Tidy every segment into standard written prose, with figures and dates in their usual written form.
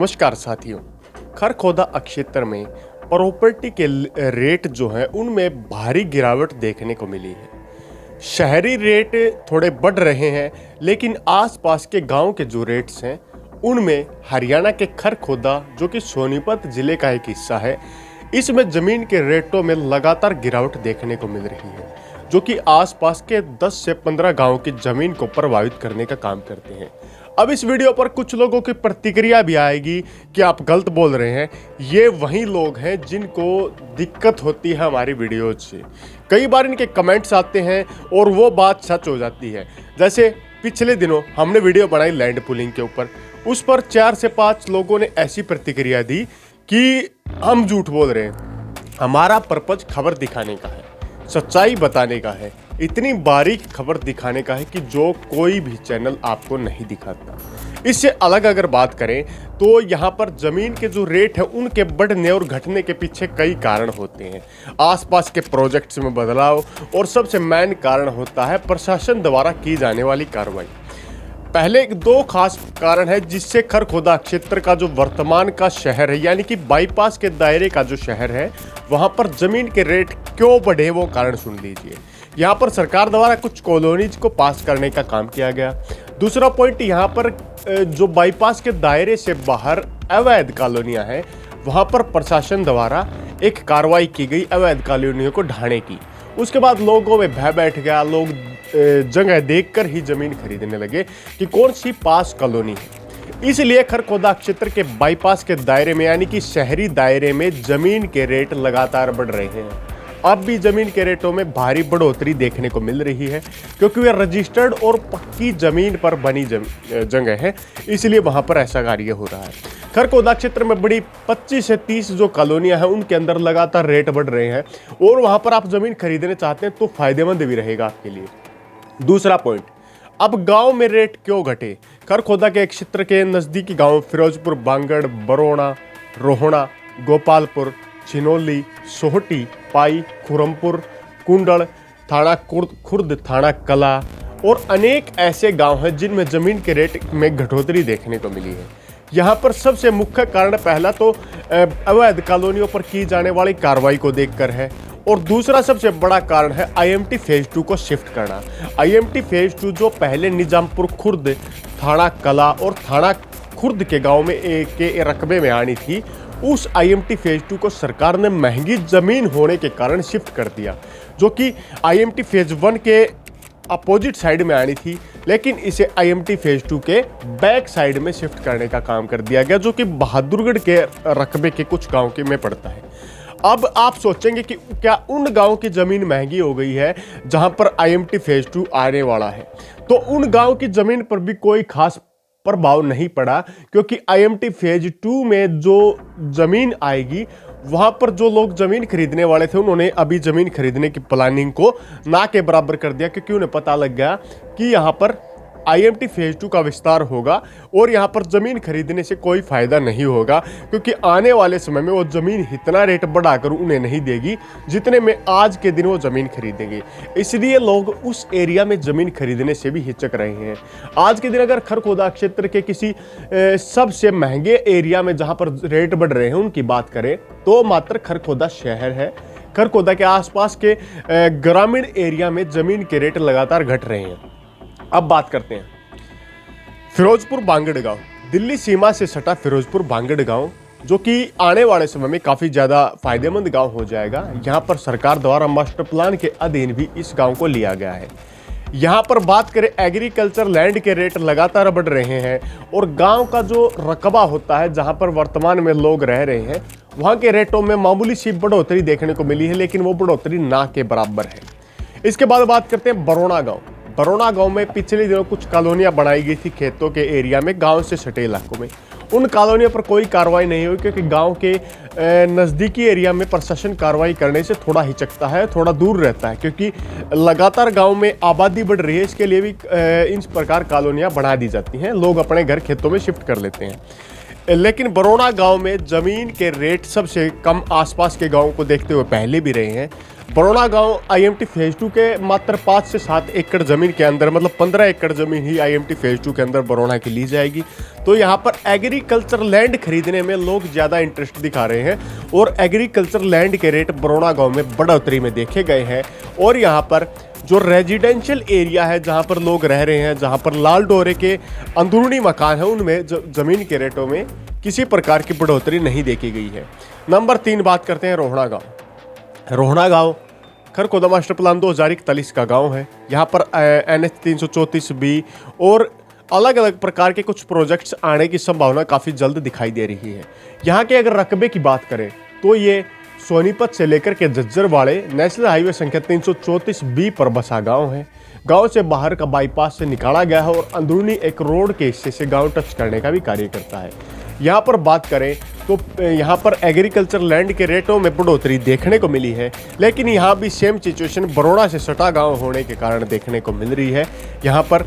नमस्कार साथियों। खरखोदा क्षेत्र में प्रॉपर्टी के रेट जो हैं उनमें भारी गिरावट देखने को मिली है। शहरी रेट थोड़े बढ़ रहे हैं, लेकिन आसपास के गांव के जो रेट्स हैं उनमें हरियाणा के खरखोदा, जो कि सोनीपत जिले का एक हिस्सा है, इसमें ज़मीन के रेटों में लगातार गिरावट देखने को मिल रही है, जो कि आसपास के 10 से 15 गांव की ज़मीन को प्रभावित करने का काम करते हैं। अब इस वीडियो पर कुछ लोगों की प्रतिक्रिया भी आएगी कि आप गलत बोल रहे हैं। ये वही लोग हैं जिनको दिक्कत होती है हमारी वीडियो से। कई बार इनके कमेंट्स आते हैं और वो बात सच हो जाती है। जैसे पिछले दिनों हमने वीडियो बनाई लैंड पुलिंग के ऊपर, उस पर 4 से 5 लोगों ने ऐसी प्रतिक्रिया दी कि हम झूठ बोल रहे हैं, हमारा पर्पज खबर दिखाने का है, सच्चाई बताने का है, इतनी बारीक खबर दिखाने का है कि जो कोई भी चैनल आपको नहीं दिखाता। इससे अलग अगर बात करें तो यहाँ पर ज़मीन के जो रेट है उनके बढ़ने और घटने के पीछे कई कारण होते हैं। आसपास के प्रोजेक्ट्स में बदलाव, और सबसे मेन कारण होता है प्रशासन द्वारा की जाने वाली कार्रवाई। पहले 2 खास कारण है जिससे खरखोदा क्षेत्र का जो वर्तमान का शहर है, यानी कि बाईपास के दायरे का जो शहर है, वहां पर जमीन के रेट क्यों बढ़े वो कारण सुन लीजिए। यहाँ पर सरकार द्वारा कुछ कॉलोनीज को पास करने का काम किया गया। दूसरा पॉइंट, यहाँ पर जो बाईपास के दायरे से बाहर अवैध कॉलोनियाँ हैं, वहाँ पर प्रशासन द्वारा एक कार्रवाई की गई अवैध कॉलोनियों को ढाने की। उसके बाद लोगों में भय बैठ गया, लोग जगह देखकर ही जमीन खरीदने लगे कि कौन सी पास कॉलोनी है। इसलिए खरखोदा क्षेत्र के बाईपास के दायरे में, यानी कि शहरी दायरे में, जमीन के रेट लगातार बढ़ रहे हैं। अब भी जमीन के रेटों में भारी बढ़ोतरी देखने को मिल रही है, क्योंकि वे रजिस्टर्ड और पक्की जमीन पर बनी जगह है, इसलिए वहां पर ऐसा कार्य हो रहा है। खरखोदा क्षेत्र में बड़ी 25 से 30 जो कॉलोनियां हैं उनके अंदर लगातार रेट बढ़ रहे हैं, और वहां पर आप जमीन खरीदने चाहते हैं तो फायदेमंद भी रहेगा आपके लिए। दूसरा पॉइंट, अब गांव में रेट क्यों घटे। खरखोदा के क्षेत्र के नज़दीकी गांव फिरोजपुर, बांगड़, बरोड़ा, रोहड़ा, गोपालपुर, छिनौली, सोहटी, पाई, खुरमपुर, कुंडल, थाना खुर्द, थाना कला और अनेक ऐसे गांव हैं जिनमें जमीन के रेट में घटोतरी देखने को मिली है। यहाँ पर सबसे मुख्य कारण पहला तो अवैध कॉलोनियों पर की जाने वाली कार्रवाई को देखकर है, और दूसरा सबसे बड़ा कारण है IMT फेज 2 को शिफ्ट करना। IMT फेज 2 जो पहले निजामपुर खुर्द, थाना कला और थाना खुर्द के गांव में के रकबे में आनी थी, उस IMT फेज 2 को सरकार ने महंगी जमीन होने के कारण शिफ्ट कर दिया, जो कि IMT फेज 1 के अपोजिट साइड में आनी थी, लेकिन इसे IMT फेज 2 के बैक साइड में शिफ्ट करने का काम कर दिया गया, जो कि बहादुरगढ़ के रकबे के कुछ गांव के में पड़ता है। अब आप सोचेंगे कि क्या उन गांव की ज़मीन महंगी हो गई है जहां पर IMT फेज 2 आने वाला है, तो उन गांव की ज़मीन पर भी कोई खास प्रभाव नहीं पड़ा, क्योंकि IMT फेज 2 में जो ज़मीन आएगी वहां पर जो लोग ज़मीन खरीदने वाले थे उन्होंने अभी ज़मीन खरीदने की प्लानिंग को ना के बराबर कर दिया, क्योंकि उन्हें पता लग गया कि यहाँ पर IMT फेज 2 का विस्तार होगा और यहाँ पर ज़मीन खरीदने से कोई फ़ायदा नहीं होगा, क्योंकि आने वाले समय में वो ज़मीन इतना रेट बढ़ाकर उन्हें नहीं देगी जितने में आज के दिन वो ज़मीन खरीदेंगे। इसलिए लोग उस एरिया में ज़मीन खरीदने से भी हिचक रहे हैं। आज के दिन अगर खरखोदा क्षेत्र के किसी सबसे महंगे एरिया में जहाँ पर रेट बढ़ रहे हैं उनकी बात करें तो मात्र खरखोदा शहर है। खरखोदा के आसपास के ग्रामीण एरिया में ज़मीन के रेट लगातार घट रहे हैं। अब बात करते हैं फिरोजपुर बांगड़ गांव। दिल्ली सीमा से सटा फिरोजपुर बांगड़ गांव, जो कि आने वाले समय में काफ़ी ज़्यादा फायदेमंद गांव हो जाएगा। यहाँ पर सरकार द्वारा मास्टर प्लान के अधीन भी इस गांव को लिया गया है। यहाँ पर बात करें, एग्रीकल्चर लैंड के रेट लगातार बढ़ रहे हैं, और गांव का जो रकबा होता है जहाँ पर वर्तमान में लोग रह रहे हैं, वहाँ के रेटों में मामूली सी बढ़ोतरी देखने को मिली है, लेकिन वो बढ़ोतरी ना के बराबर है। इसके बाद बात करते हैं बरोड़ा गाँव। बरोड़ा गांव में पिछले दिनों कुछ कॉलोनियां बनाई गई थी खेतों के एरिया में, गांव से सटे इलाकों में। उन कॉलोनियों पर कोई कार्रवाई नहीं हुई, क्योंकि गांव के नज़दीकी एरिया में प्रशासन कार्रवाई करने से थोड़ा हिचकता है, थोड़ा दूर रहता है, क्योंकि लगातार गांव में आबादी बढ़ रही है। इसके लिए भी इस प्रकार कॉलोनियां बना दी जाती हैं, लोग अपने घर खेतों में शिफ्ट कर लेते हैं। लेकिन बरोड़ा गांव में ज़मीन के रेट सबसे कम आसपास के गाँव को देखते हुए पहले भी रहे हैं। बरौना गांव आईएमटी फेज 2 के मात्र 5 से 7 एकड़ जमीन के अंदर, मतलब 15 एकड़ जमीन ही आईएमटी फेज 2 के अंदर बरौना की ली जाएगी। तो यहाँ पर एग्रीकल्चर लैंड खरीदने में लोग ज़्यादा इंटरेस्ट दिखा रहे हैं और एग्रीकल्चर लैंड के रेट बरौना गांव में बढ़ोतरी में देखे गए हैं। और यहाँ पर जो रेजिडेंशियल एरिया है, जहाँ पर लोग रह रहे हैं, जहाँ पर लाल डोरे के अंदरूनी मकान है, उनमें ज़मीन के रेटों में किसी प्रकार की बढ़ोतरी नहीं देखी गई है। नंबर 3 बात करते हैं रोहड़ा गाँव। रोहड़ा गांव खरखोदा मास्टर प्लान 2041 का गांव है। यहाँ पर NH 334B और अलग अलग प्रकार के कुछ प्रोजेक्ट्स आने की संभावना काफ़ी जल्द दिखाई दे रही है। यहाँ के अगर रकबे की बात करें तो ये सोनीपत से लेकर के जज्जरवाड़े नेशनल हाईवे संख्या 334B पर बसा गांव है। गांव से बाहर का बाईपास से निकाला गया है और अंदरूनी एक रोड के हिस्से से गांव टच करने का भी कार्य करता है। यहाँ पर बात करें तो यहाँ पर एग्रीकल्चर लैंड के रेटों में बढ़ोतरी देखने को मिली है, लेकिन यहाँ भी सेम सिचुएशन बरौड़ा से सटा गांव होने के कारण देखने को मिल रही है। यहाँ पर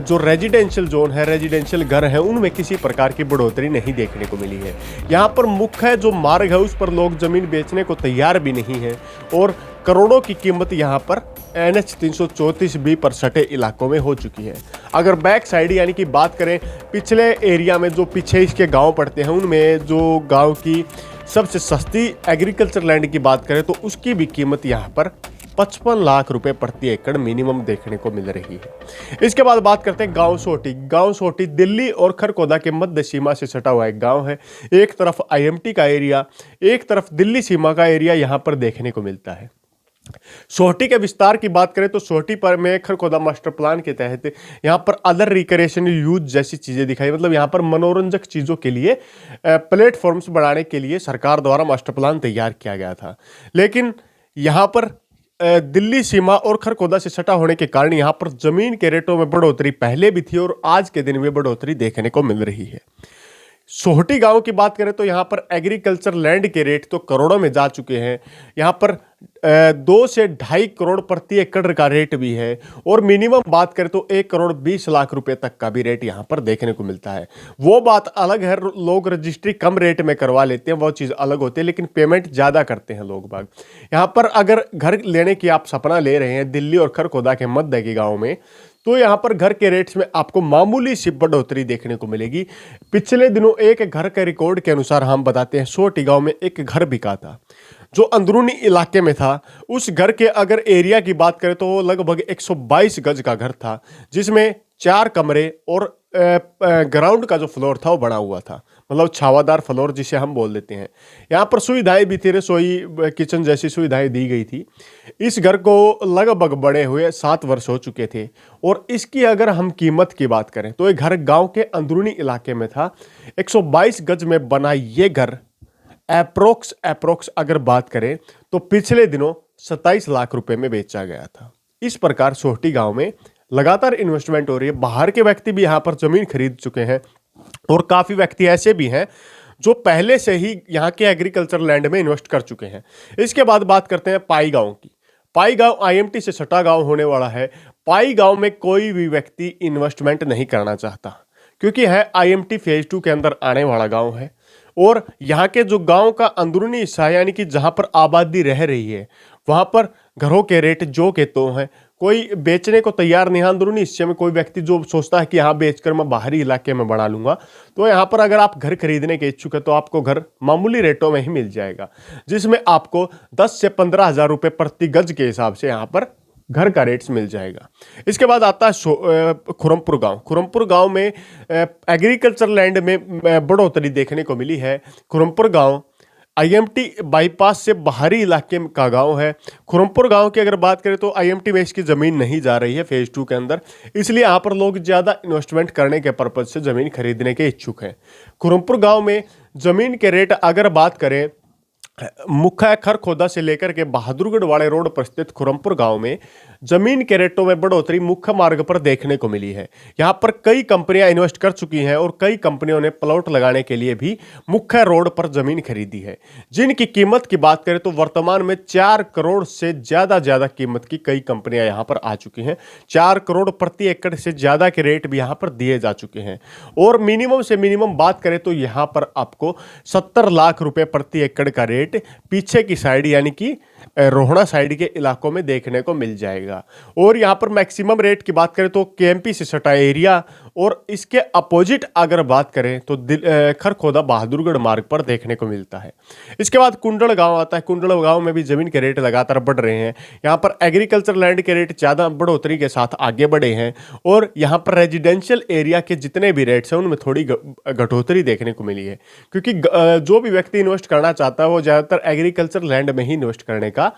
जो रेजिडेंशियल जोन है, रेजिडेंशियल घर है, उनमें किसी प्रकार की बढ़ोतरी नहीं देखने को मिली है। यहाँ पर मुख्य जो मार्ग है उस पर लोग ज़मीन बेचने को तैयार भी नहीं हैं और करोड़ों की कीमत यहाँ पर NH 334B पर सटे इलाकों में हो चुकी है। अगर बैक साइड यानी कि बात करें पिछले एरिया में, जो पीछे इसके गांव पड़ते हैं, उनमें जो गांव की सबसे सस्ती एग्रीकल्चर लैंड की बात करें तो उसकी भी कीमत यहाँ पर 55 लाख रुपए प्रति एकड़ मिनिमम देखने को मिल रही है। इसके बाद बात करते हैं गांव सोटी। गांव सोटी दिल्ली और खरखोदा के मध्य सीमा से सटा हुआ एक गांव है। एक तरफ IMT का एरिया, एक तरफ दिल्ली सीमा का एरिया यहाँ पर देखने को मिलता है। सोहटी के विस्तार की बात करें तो सोहटी पर में खरखोदा मास्टर प्लान के तहत यहाँ पर अदर रिक्रिएशन यूज जैसी चीज़ें दिखाई, मतलब यहाँ पर मनोरंजक चीज़ों के लिए प्लेटफॉर्म्स बढ़ाने के लिए सरकार द्वारा मास्टर प्लान तैयार किया गया था। लेकिन यहाँ पर दिल्ली सीमा और खरखोदा से सटा होने के कारण यहाँ पर जमीन के रेटों में बढ़ोतरी पहले भी थी और आज के दिन में बढ़ोतरी देखने को मिल रही है। सोहटी गांव की बात करें तो यहाँ पर एग्रीकल्चर लैंड के रेट तो करोड़ों में जा चुके हैं। यहाँ पर 2 से 2.5 करोड़ प्रति एकड़ का रेट भी है और मिनिमम बात करें तो 1 करोड़ 20 लाख रुपए तक का भी रेट यहाँ पर देखने को मिलता है। वो बात अलग है, लोग रजिस्ट्री कम रेट में करवा लेते हैं, वो चीज़ अलग होती है, लेकिन पेमेंट ज़्यादा करते हैं लोग बाग। यहाँ पर अगर घर लेने की आप सपना ले रहे हैं दिल्ली और खरखोदा के मध्य के गाँव में, तो यहाँ पर घर के रेट्स में आपको मामूली सी बढ़ोतरी देखने को मिलेगी। पिछले दिनों एक घर के रिकॉर्ड के अनुसार हम बताते हैं सोहटी गांव में एक घर बिका था जो अंदरूनी इलाके में था। उस घर के अगर एरिया की बात करें तो वो लगभग 122 गज का घर था, जिसमें 4 कमरे और ग्राउंड का जो फ्लोर था वो बना हुआ था, मतलब छावादार फ्लोर जिसे हम बोल देते हैं। यहाँ पर सुविधाएं भी थी, रसोई किचन जैसी सुविधाएं दी गई थी। इस घर को लगभग बड़े हुए 7 वर्ष हो चुके थे और इसकी अगर हम कीमत की बात करें तो ये घर गांव के अंदरूनी इलाके में था। 122 गज में बना ये घर अप्रोक्स अगर बात करें तो पिछले दिनों 27 लाख रुपए में बेचा गया था। इस प्रकार सोहटी गांव में लगातार इन्वेस्टमेंट हो रही है। बाहर के व्यक्ति भी यहाँ पर जमीन खरीद चुके हैं और काफ़ी व्यक्ति ऐसे भी हैं जो पहले से ही यहाँ के एग्रीकल्चर लैंड में इन्वेस्ट कर चुके हैं। इसके बाद बात करते हैं पाई गांव की। पाई गांव IMT से सटा गांव होने वाला है। पाई गांव में कोई भी व्यक्ति इन्वेस्टमेंट नहीं करना चाहता क्योंकि है IMT फेज 2 के अंदर आने वाला गांव है और यहाँ के जो गांव का अंदरूनी हिस्सा है, यानी कि जहाँ पर आबादी रह रही है, वहाँ पर घरों के रेट जो के तो हैं, कोई बेचने को तैयार नहीं है। अंदरूनी हिस्से में कोई व्यक्ति जो सोचता है कि यहाँ बेचकर मैं बाहरी इलाके में बना लूंगा, तो यहाँ पर अगर आप घर खरीदने के इच्छुक है तो आपको घर मामूली रेटों में ही मिल जाएगा, जिसमें आपको 10 से 15 हज़ार रुपये प्रति गज के हिसाब से यहाँ पर घर का रेट्स मिल जाएगा। इसके बाद आता है खुरमपुर गांव। खुरमपुर गांव में एग्रीकल्चर लैंड में बढ़ोतरी देखने को मिली है। खुरमपुर गांव IMT बाईपास से बाहरी इलाके का गांव है। खुरमपुर गांव की अगर बात करें तो IMT में इसकी ज़मीन नहीं जा रही है फेज 2 के अंदर, इसलिए यहाँ पर लोग ज़्यादा इन्वेस्टमेंट करने के पर्पज़ से ज़मीन खरीदने के इच्छुक हैं। खुरमपुर गांव में ज़मीन के रेट अगर बात करें, मुख्य खरखोदा से लेकर के बहादुरगढ़ वाले रोड पर स्थित खुरमपुर गांव में जमीन के रेटों में बढ़ोतरी मुख्य मार्ग पर देखने को मिली है। यहां पर कई कंपनियां इन्वेस्ट कर चुकी हैं और कई कंपनियों ने प्लॉट लगाने के लिए भी मुख्य रोड पर जमीन खरीदी है, जिनकी कीमत की बात करें तो वर्तमान में 4 करोड़ से ज्यादा कीमत की कई कंपनियां यहां पर आ चुकी हैं। 4 करोड़ प्रति एकड़ से ज्यादा के रेट भी यहां पर दिए जा चुके हैं और मिनिमम से मिनिमम बात करें तो यहां पर आपको 70 लाख रुपए प्रति एकड़ का रेट पीछे की साइड यानी कि रोहड़ा साइड के इलाकों में देखने को मिल जाएगा। और यहाँ पर मैक्सिमम रेट की बात करें तो केएमपी से सटा एरिया, और इसके अपोजिट अगर बात करें तो खरखोदा बहादुरगढ़ मार्ग पर देखने को मिलता है। इसके बाद कुंडल गांव आता है। कुंडल गांव में भी जमीन के रेट लगातार बढ़ रहे हैं। यहाँ पर एग्रीकल्चर लैंड के रेट ज़्यादा बढ़ोतरी के साथ आगे बढ़े हैं, और यहाँ पर रेजिडेंशियल एरिया के जितने भी रेट्स हैं उनमें थोड़ी घटोतरी देखने को मिली है, क्योंकि जो भी व्यक्ति इन्वेस्ट करना चाहता है वो ज़्यादातर एग्रीकल्चर लैंड में ही इन्वेस्ट करने का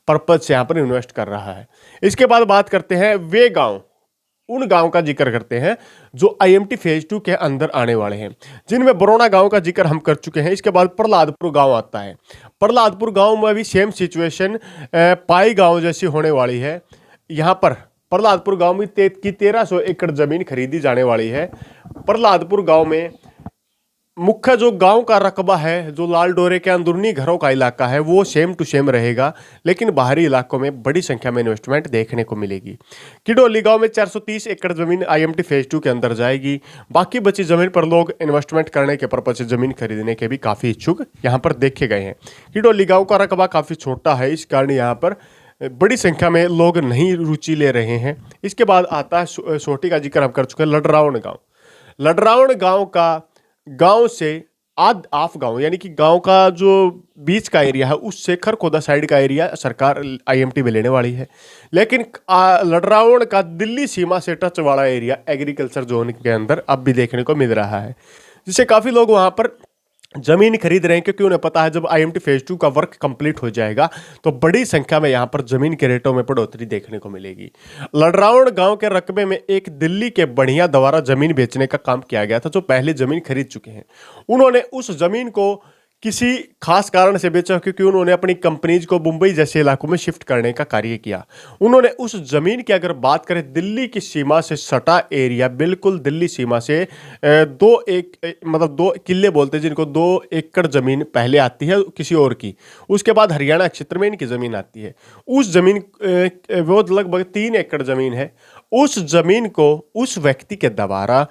पर्पज से यहाँ पर इन्वेस्ट कर रहा है। इसके बाद बात करते हैं वे गांव, उन गांव का जिक्र करते हैं जो आईएमटी फेज 2 के अंदर आने वाले हैं, जिनमें बरौना गांव का जिक्र हम कर चुके हैं। इसके बाद प्रहलादपुर गांव आता है। प्रहलादपुर गांव में भी सेम सिचुएशन पाई गांव जैसी होने वाली है। यहाँ पर प्रहलादपुर गांव में 1300 एकड़ जमीन खरीदी जाने वाली है। प्रहलादपुर गांव में मुख्य जो गांव का रकबा है, जो लाल डोरे के अंदरूनी घरों का इलाका है, वो सेम टू सेम रहेगा, लेकिन बाहरी इलाकों में बड़ी संख्या में इन्वेस्टमेंट देखने को मिलेगी। किडोली गांव में 430 एकड़ जमीन आईएमटी फेज 2 के अंदर जाएगी। बाकी बची जमीन पर लोग इन्वेस्टमेंट करने के पर्पज से जमीन खरीदने के भी काफ़ी इच्छुक यहाँ पर देखे गए हैं। किडोली गाँव का रकबा काफ़ी छोटा है, इस कारण यहाँ पर बड़ी संख्या में लोग नहीं रुचि ले रहे हैं। इसके बाद आता है सोटी का जिक्र हम कर चुके हैं, लडरावण गाँव। लडरावण गाँव का गांव से आफ गांव, यानी कि गांव का जो बीच का एरिया है उससे खरखोदा साइड का एरिया सरकार आईएमटी में लेने वाली है, लेकिन लडरावण का दिल्ली सीमा से टच वाला एरिया एग्रीकल्चर जोन के अंदर अब भी देखने को मिल रहा है, जिससे काफ़ी लोग वहां पर जमीन खरीद रहे हैं, क्योंकि उन्हें पता है जब आईएमटी फेज 2 का वर्क कंप्लीट हो जाएगा तो बड़ी संख्या में यहां पर जमीन के रेटों में बढ़ोतरी देखने को मिलेगी। लडरावण गांव के रकबे में एक दिल्ली के बढ़िया द्वारा जमीन बेचने का काम किया गया था, जो पहले जमीन खरीद चुके हैं। उन्होंने उस जमीन को किसी खास कारण से बेचा, क्योंकि उन्होंने अपनी कंपनीज को मुंबई जैसे इलाकों में शिफ्ट करने का कार्य किया। उन्होंने उस जमीन की अगर बात करें, दिल्ली की सीमा से सटा एरिया, बिल्कुल दिल्ली सीमा से 2 किले बोलते हैं जिनको, 2 एकड़ जमीन पहले आती है किसी और की, उसके बाद हरियाणा क्षेत्र में इनकी जमीन आती है। उस जमीन वो लगभग 3 एकड़ जमीन है। उस जमीन को उस व्यक्ति के द्वारा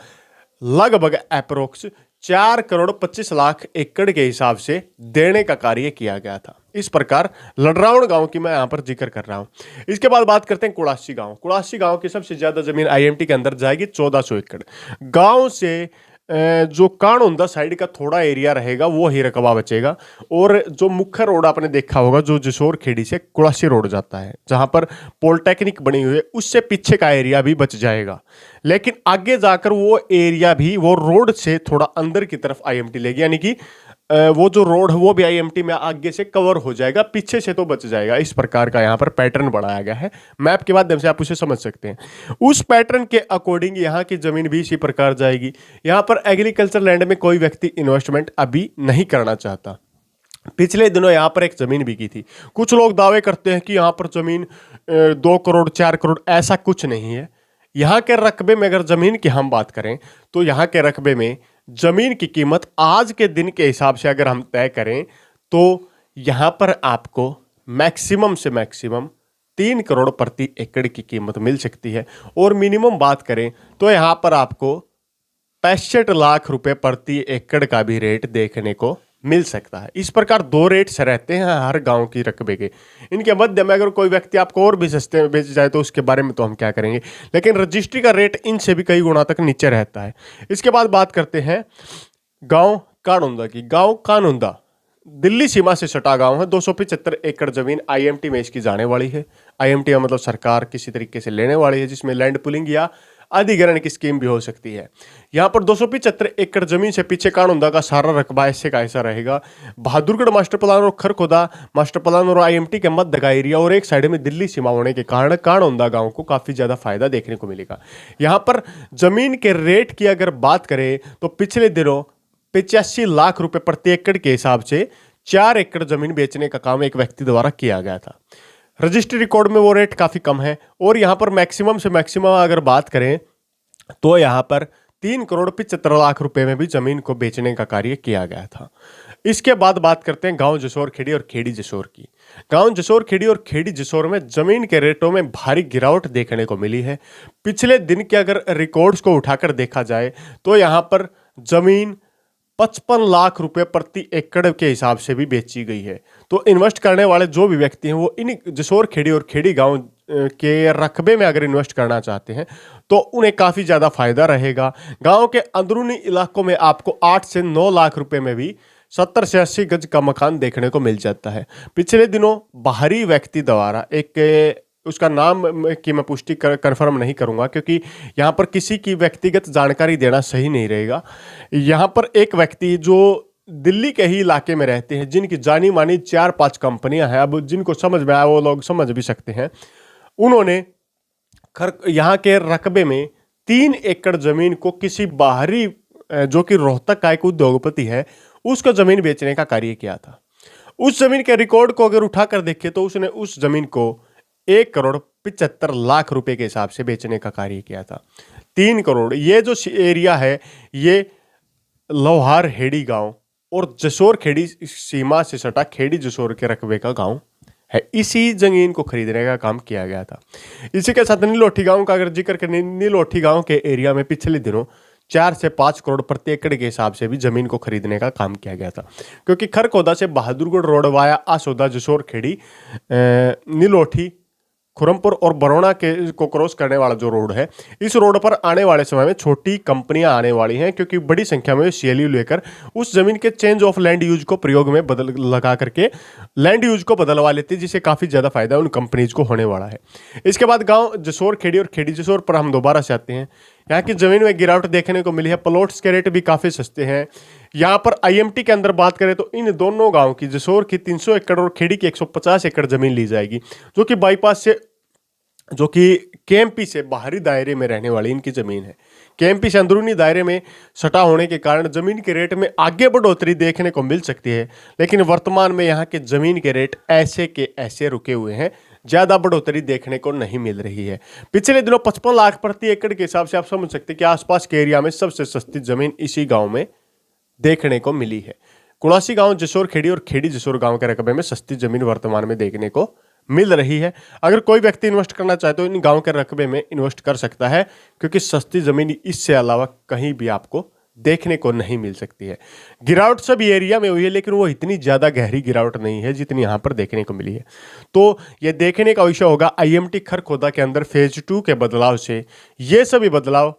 लगभग अप्रोक्स 4 करोड़ 25 लाख एकड़ के हिसाब से देने का कार्य किया गया था। इस प्रकार लडरावण गांव की मैं यहां पर जिक्र कर रहा हूं। इसके बाद बात करते हैं कुड़ासी गांव। कुड़ासी गांव की सबसे ज्यादा जमीन आईएमटी के अंदर जाएगी, 1400 एकड़। गांव से जो कानोंदा साइड का थोड़ा एरिया रहेगा वो ही रकबा बचेगा, और जो मुख्य रोड आपने देखा होगा जो जसोर खेड़ी से कुड़ासी रोड जाता है, जहां पर पॉलिटेक्निक बनी हुई है, उससे पीछे का एरिया भी बच जाएगा। लेकिन आगे जाकर वो एरिया भी वो रोड से थोड़ा अंदर की तरफ आईएमटी लेगी, यानी कि वो जो रोड है वो भी आईएमटी में आगे से कवर हो जाएगा, पीछे से तो बच जाएगा। इस प्रकार का यहाँ पर पैटर्न बनाया गया है। मैप के माध्यम से आप उसे समझ सकते हैं। उस पैटर्न के अकॉर्डिंग यहाँ की जमीन भी इसी प्रकार जाएगी। यहाँ पर एग्रीकल्चर लैंड में कोई व्यक्ति इन्वेस्टमेंट अभी नहीं करना चाहता। पिछले दिनों यहाँ पर एक जमीन बिकी थी। कुछ लोग दावे करते हैं कि यहाँ पर जमीन 2 करोड़ 4 करोड़, ऐसा कुछ नहीं है। यहाँ के रकबे में अगर जमीन की हम बात करें तो यहाँ के रकबे में जमीन की कीमत आज के दिन के हिसाब से अगर हम तय करें तो यहाँ पर आपको मैक्सिमम से मैक्सिमम 3 करोड़ प्रति एकड़ की कीमत मिल सकती है, और मिनिमम बात करें तो यहाँ पर आपको 65 लाख रुपए प्रति एकड़ का भी रेट देखने को मिल सकता है। इस प्रकार 2 रेट्स रहते हैं हर गांव की रकबे के। इनके मध्य में अगर कोई व्यक्ति आपको और भी सस्ते में बेच जाए तो उसके बारे में तो हम क्या करेंगे, लेकिन रजिस्ट्री का रेट इनसे भी कई गुना तक नीचे रहता है। इसके बाद बात करते हैं गांव कानोंदा की। गांव कानोंदा दिल्ली सीमा से सटा गांव है। 275 एकड़ जमीन आईएमटी में इसकी जाने वाली है। आईएमटी का मतलब सरकार किसी तरीके से लेने वाली है, जिसमें लैंड पुलिंग या अधिग्रहण की स्कीम भी हो सकती है। यहाँ पर 275 एकड़ जमीन से पीछे कानोंदा का सारा रकबा ऐसे का ऐसा रहेगा। बहादुरगढ़ मास्टर प्लान और खरखोदा मास्टर प्लान और आईएमटी के मध्य का एरिया और एक साइड में दिल्ली सीमा होने के कारण कानोंदा गांव को काफ़ी ज़्यादा फायदा देखने को मिलेगा। यहाँ पर जमीन के रेट की अगर बात करें तो पिछले दिनों 85 लाख रुपए प्रति एकड़ के हिसाब से 4 एकड़ जमीन बेचने का काम एक व्यक्ति द्वारा किया गया था। रजिस्ट्री रिकॉर्ड में वो रेट काफ़ी कम है, और यहाँ पर मैक्सिमम से मैक्सिमम अगर बात करें तो यहाँ पर 3 करोड़ 75 लाख रुपए में भी जमीन को बेचने का कार्य किया गया था। इसके बाद बात करते हैं गांव जसोर खेड़ी और खेड़ी जसोर की। गांव जसोर खेड़ी और खेड़ी जसोर में जमीन के रेटों में भारी गिरावट देखने को मिली है। पिछले दिन के अगर रिकॉर्ड्स को उठाकर देखा जाए तो यहाँ पर जमीन 55 लाख रुपए प्रति एकड़ के हिसाब से भी बेची गई है। तो इन्वेस्ट करने वाले जो भी व्यक्ति हैं वो इन जसोर खेड़ी और खेड़ी गांव के रकबे में अगर इन्वेस्ट करना चाहते हैं तो उन्हें काफ़ी ज़्यादा फायदा रहेगा। गांव के अंदरूनी इलाकों में आपको 8 से 9 लाख रुपए में भी 70 से 80 गज का मकान देखने को मिल जाता है। पिछले दिनों बाहरी व्यक्ति द्वारा एक उसका नाम की मैं पुष्टि कन्फर्म नहीं करूंगा क्योंकि यहाँ पर किसी की व्यक्तिगत जानकारी देना सही नहीं रहेगा। यहाँ पर एक व्यक्ति जो दिल्ली के ही इलाके में रहते हैं, जिनकी जानी मानी 4-5 कंपनियां हैं, अब जिनको समझ में आया वो लोग समझ भी सकते हैं, उन्होंने यहाँ के रकबे में 3 एकड़ जमीन को किसी बाहरी जो कि रोहतक का एक उद्योगपति है उसको जमीन बेचने का कार्य किया था। उस जमीन के रिकॉर्ड को अगर उठाकर देखें तो उसने उस जमीन को 1,75 लाख रुपए के हिसाब से बेचने का कार्य किया था। 3 करोड़। ये जो एरिया है ये लोहार हेड़ी गांव और जसोर खेड़ी सीमा से सटा खेड़ी जसोर के रकबे का गांव है। इसी जमीन को खरीदने का काम किया गया था। इसी के साथ नीलोठी गांव का अगर जिक्र करें, नीलोठी गांव के एरिया में पिछले दिनों 4 से 5 करोड़ प्रति एकड़ के हिसाब से भी जमीन को खरीदने का काम किया गया था, क्योंकि खरखोदा से बहादुरगढ़ रोड वाया आसोदा जसोर खेड़ी नीलोठी खुरमपुर और बरौना के को क्रॉस करने वाला जो रोड है, इस रोड पर आने वाले समय में छोटी कंपनियां आने वाली हैं, क्योंकि बड़ी संख्या में सीएलयू लेकर उस जमीन के चेंज ऑफ लैंड यूज को प्रयोग में बदल लगा करके लैंड यूज को बदलवा लेते हैं, जिससे काफ़ी ज़्यादा फायदा उन कंपनीज को होने वाला है। इसके बाद गाँव जसोर खेड़ी और खेड़ी जसोर पर हम दोबारा से आते हैं। यहाँ की जमीन में गिरावट देखने को मिली है। प्लॉट्स के रेट भी काफ़ी सस्ते हैं। यहाँ पर आईएमटी के अंदर बात करें तो इन दोनों गांव की जसोर की 300 एकड़ और खेड़ी की 150 एकड़ जमीन ली जाएगी, जो कि बाईपास से जो कि केएमपी से बाहरी दायरे में रहने वाली इनकी जमीन है। केएमपी से अंदरूनी दायरे में सटा होने के कारण जमीन के रेट में आगे बढ़ोतरी देखने को मिल सकती है, लेकिन वर्तमान में यहाँ के जमीन के रेट ऐसे के ऐसे रुके हुए हैं, ज़्यादा बढ़ोतरी देखने को नहीं मिल रही है। पिछले दिनों 55 लाख प्रति एकड़ के हिसाब से आप समझ सकते हैं कि आसपास के एरिया में सबसे सस्ती जमीन इसी गांव में देखने को मिली है। कुणासी गांव जसोर खेड़ी और खेड़ी जसोर गांव के रकबे में सस्ती जमीन वर्तमान में देखने को मिल रही है। अगर कोई व्यक्ति इन्वेस्ट करना चाहे तो इन गांव के रकबे में इन्वेस्ट कर सकता है, क्योंकि सस्ती जमीन इससे अलावा कहीं भी आपको देखने को नहीं मिल सकती है। गिरावट सभी एरिया में हुई है, लेकिन वो इतनी ज़्यादा गहरी गिरावट नहीं है जितनी यहाँ पर देखने को मिली है। तो ये देखने का विषय होगा आईएमटी खरखोदा के अंदर फेज 2 के बदलाव से ये सभी बदलाव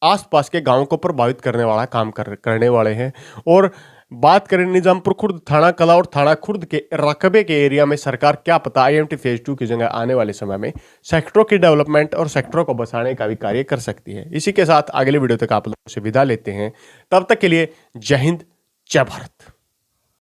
आसपास के गांवों को प्रभावित करने वाला काम करने वाले हैं। और बात करें निजामपुर खुर्द, थाना कला और थाना खुर्द के रकबे के एरिया में सरकार क्या पता आईएमटी फेज 2 की जगह आने वाले समय में सेक्टरों की डेवलपमेंट और सेक्टरों को बसाने का भी कार्य कर सकती है। इसी के साथ अगले वीडियो तक आप लोगों से विदा लेते हैं। तब तक के लिए जय हिंद, जय भारत।